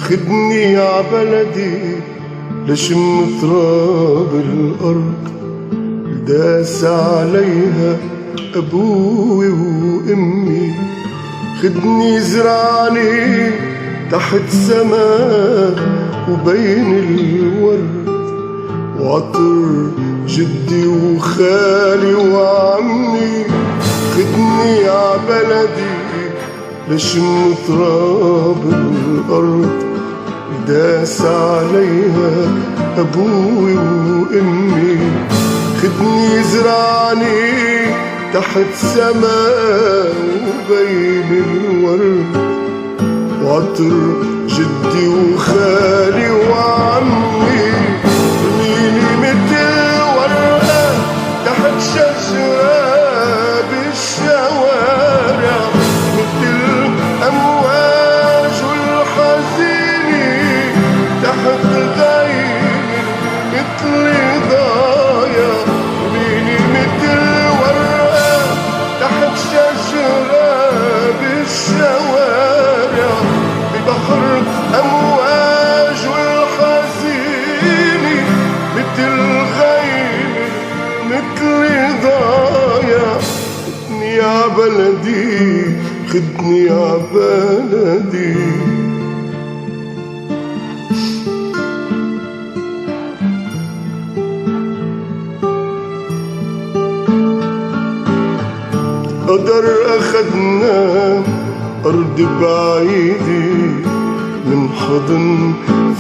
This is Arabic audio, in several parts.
خدني عبلدي لشم تراب الأرض داس عليها أبوي وأمي. خدني زرعني تحت سماء وبين الورد وعطر جدي وخالي وعمي. خدني عبلدي لشم تراب الأرض داس عليها أبوي وأمي. خدني زرعني تحت سماء وبين الورد وعطر جدي وخالي وعمي. رميني متل ورقة تحت شجرة بالشوارع متل أمواج الحزينة تحت غيم متل ضايع. رميني متل ورقة تحت شجرة بالشوارع ببحر أمواج الحزينة متل غيم متل ضايع. خدني يا بلدي خدني يا بلدي. قدر أخدنا أرض بعيدة من حضن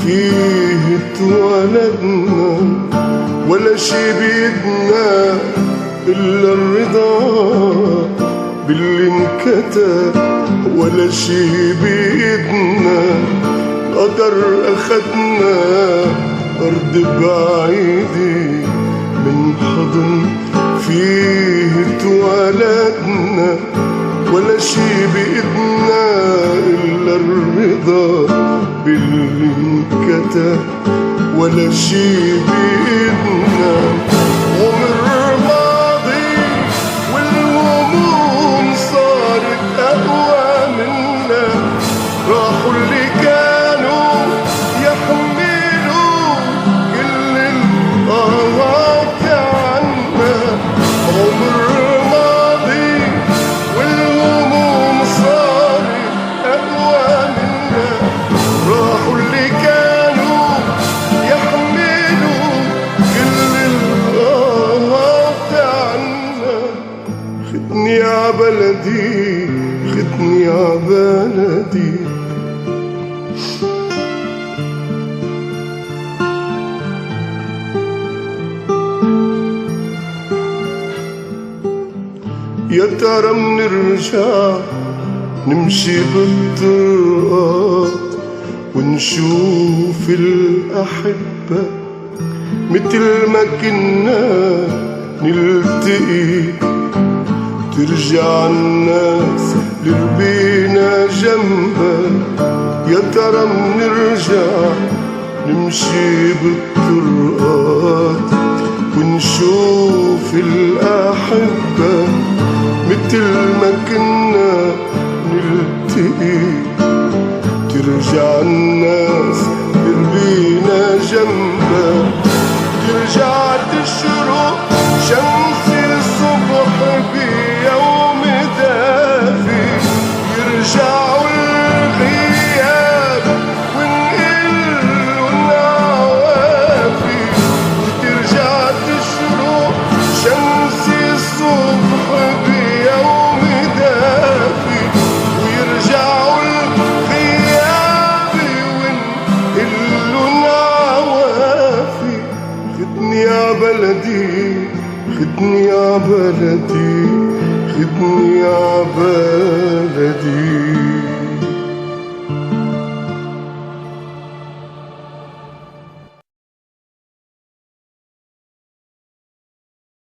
فيه اتولدنا. ولا شي بيدنا إلا الرضا باللي انكتب. ولا شي بيدنا قدر أخدنا أرض بعيدة من حضن فيه اتولدنا. ولا شي بإيدنا إلا الرضا باللي انكتب. ولا شي بإيدنا عمر ماضي والهموم صارت أقوى منا. راحوا اللي كانوا يحملوا كل الآهات عنا. عمر ماضي والهموم صارت أقوى منا. راحوا اللي كانوا يحملوا كل الآهات عنا. خدني يا بلدي خدني يا بلدي. يا ترى منرجع نمشي بالطرقات ونشوف الأحبة متل ما كنا نلتقي. ترجع الناس لربينا جنبها. يا ترى منرجع نمشي بالطرقات ونشوف الأحبة متل ما كنا نلتقي. ترجع الناس لربينا جنبها. ترجع تشرق شمس الصبح بيوم دافي. يرجعوا الغياب ونقلوا العوافي. وترجع تشرق شمس الصبح بيوم دافي. ويرجعوا الغياب ونقلوا العوافي. خدني يا بلدي خدني يا بلدي خدني يا بلدي.